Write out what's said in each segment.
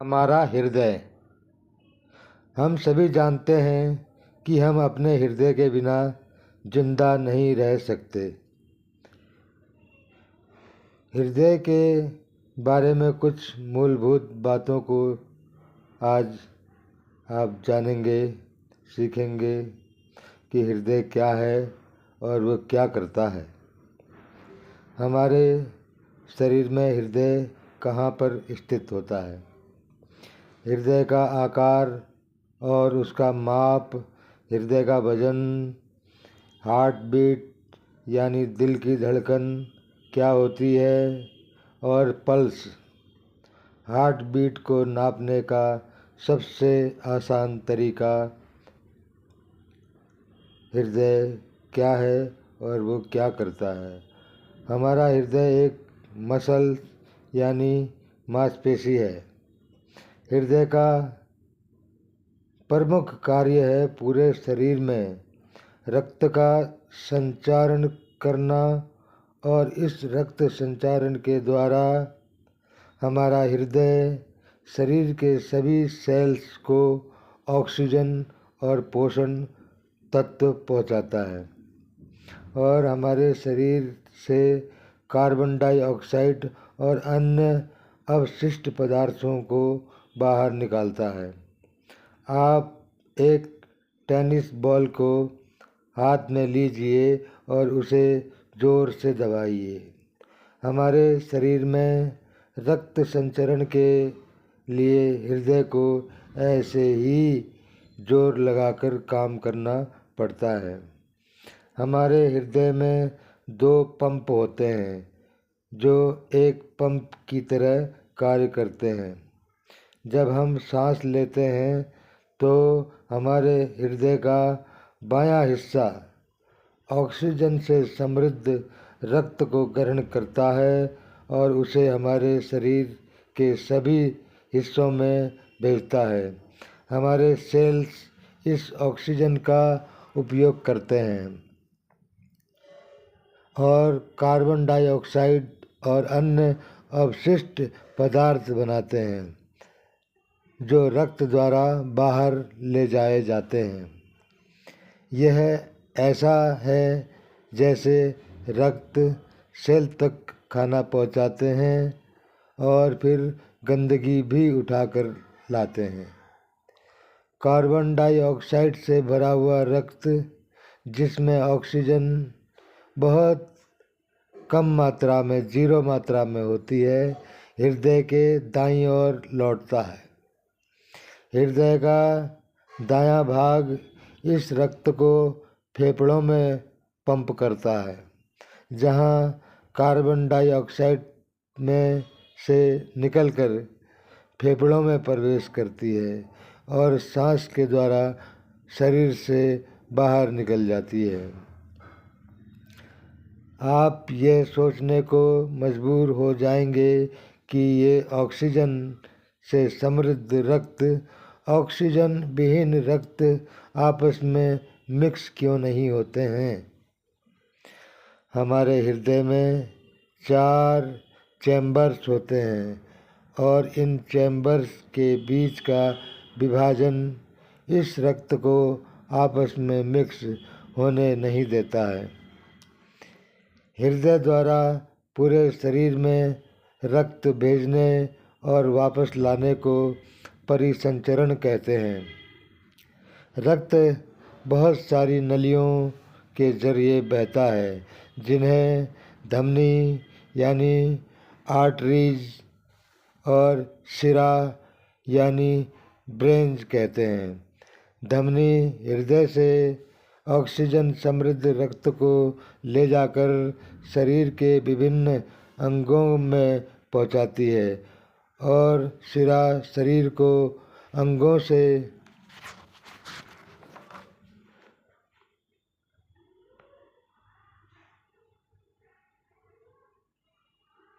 हमारा हृदय। हम सभी जानते हैं कि हम अपने हृदय के बिना जिंदा नहीं रह सकते। हृदय के बारे में कुछ मूलभूत बातों को आज आप जानेंगे, सीखेंगे कि हृदय क्या है और वह क्या करता है। हमारे शरीर में हृदय कहाँ पर स्थित होता है। हृदय का आकार और उसका माप, हृदय का वजन, हार्ट बीट यानी दिल की धड़कन क्या होती है और पल्स, हार्ट बीट को नापने का सबसे आसान तरीका हृदय क्या है और वो क्या करता है। हमारा हृदय एक मसल यानी मांसपेशी है। हृदय का प्रमुख कार्य है पूरे शरीर में रक्त का संचारण करना और इस रक्त संचारण के द्वारा हमारा हृदय शरीर के सभी सेल्स को ऑक्सीजन और पोषण तत्व पहुंचाता है और हमारे शरीर से कार्बन डाइऑक्साइड और अन्य अवशिष्ट पदार्थों को बाहर निकालता है। आप एक टेनिस बॉल को हाथ में लीजिए और उसे ज़ोर से दबाइए। हमारे शरीर में रक्त संचरण के लिए हृदय को ऐसे ही जोर लगाकर काम करना पड़ता है। हमारे हृदय में 2 पंप होते हैं जो एक पंप की तरह कार्य करते हैं। जब हम सांस लेते हैं तो हमारे हृदय का बायां हिस्सा ऑक्सीजन से समृद्ध रक्त को ग्रहण करता है और उसे हमारे शरीर के सभी हिस्सों में भेजता है। हमारे सेल्स इस ऑक्सीजन का उपयोग करते हैं और कार्बन डाइऑक्साइड और अन्य अवशिष्ट पदार्थ बनाते हैं जो रक्त द्वारा बाहर ले जाए जाते हैं। यह ऐसा है जैसे रक्त सेल तक खाना पहुंचाते हैं और फिर गंदगी भी उठाकर लाते हैं। कार्बन डाइऑक्साइड से भरा हुआ रक्त, जिसमें ऑक्सीजन बहुत कम मात्रा में, 0 मात्रा में होती है, हृदय के दाईं ओर लौटता है। हृदय का दायां भाग इस रक्त को फेफड़ों में पंप करता है, जहां कार्बन डाइऑक्साइड में से निकलकर फेफड़ों में प्रवेश करती है और सांस के द्वारा शरीर से बाहर निकल जाती है। आप ये सोचने को मजबूर हो जाएंगे कि ये ऑक्सीजन से समृद्ध रक्त, ऑक्सीजन विहीन रक्त आपस में मिक्स क्यों नहीं होते हैं। हमारे हृदय में 4 चैम्बर्स होते हैं और इन चैम्बर्स के बीच का विभाजन इस रक्त को आपस में मिक्स होने नहीं देता है। हृदय द्वारा पूरे शरीर में रक्त भेजने और वापस लाने को परिसंचरण कहते हैं। रक्त बहुत सारी नलियों के जरिए बहता है जिन्हें धमनी यानी आर्टरीज और सिरा यानी ब्रेन्स कहते हैं। धमनी हृदय से ऑक्सीजन समृद्ध रक्त को ले जाकर शरीर के विभिन्न अंगों में पहुंचाती है और सिरा शरीर को अंगों से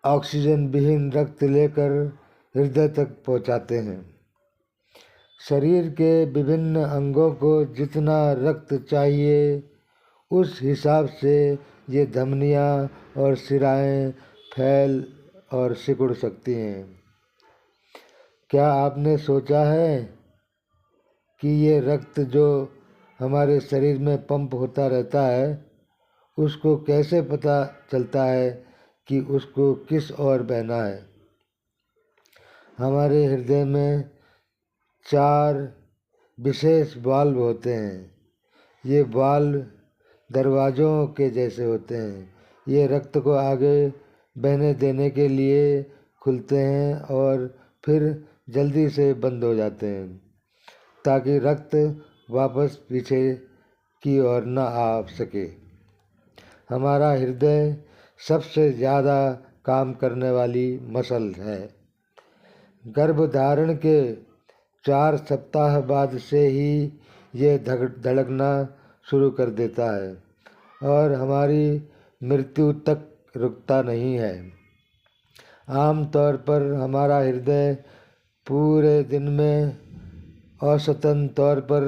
ऑक्सीजन विहीन रक्त लेकर हृदय तक पहुंचाते हैं। शरीर के विभिन्न अंगों को जितना रक्त चाहिए उस हिसाब से ये धमनियाँ और सिराएं फैल और सिकुड़ सकती हैं। क्या आपने सोचा है कि ये रक्त जो हमारे शरीर में पंप होता रहता है, उसको कैसे पता चलता है कि उसको किस ओर बहना है? हमारे हृदय में 4 विशेष वाल्व होते हैं। ये वाल्व दरवाज़ों के जैसे होते हैं। ये रक्त को आगे बहने देने के लिए खुलते हैं और फिर जल्दी से बंद हो जाते हैं, ताकि रक्त वापस पीछे की ओर न आ सके। हमारा हृदय सबसे ज़्यादा काम करने वाली मसल है। गर्भधारण के 4 सप्ताह बाद से ही ये धड़कना शुरू कर देता है और हमारी मृत्यु तक रुकता नहीं है। आम तौर पर हमारा हृदय पूरे दिन में औसतन तौर पर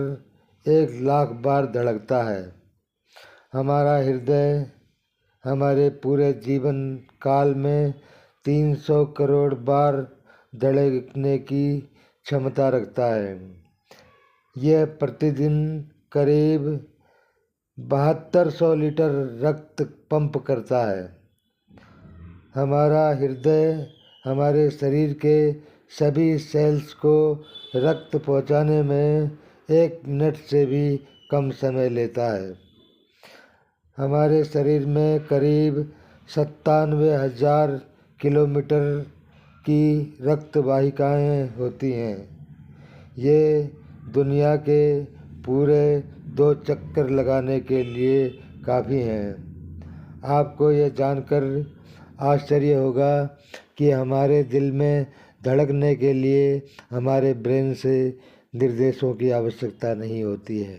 1,00,000 बार धड़कता है। हमारा हृदय हमारे पूरे जीवन काल में 300 करोड़ बार धड़कने की क्षमता रखता है। यह प्रतिदिन करीब 7200 लीटर रक्त पंप करता है। हमारा हृदय हमारे शरीर के सभी सेल्स को रक्त पहुंचाने में 1 मिनट से भी कम समय लेता है। हमारे शरीर में करीब 97,000 किलोमीटर की रक्त वाहिकाएँ होती हैं। ये दुनिया के पूरे 2 चक्कर लगाने के लिए काफ़ी हैं। आपको यह जानकर आश्चर्य होगा कि हमारे दिल में धड़कने के लिए हमारे ब्रेन से निर्देशों की आवश्यकता नहीं होती है।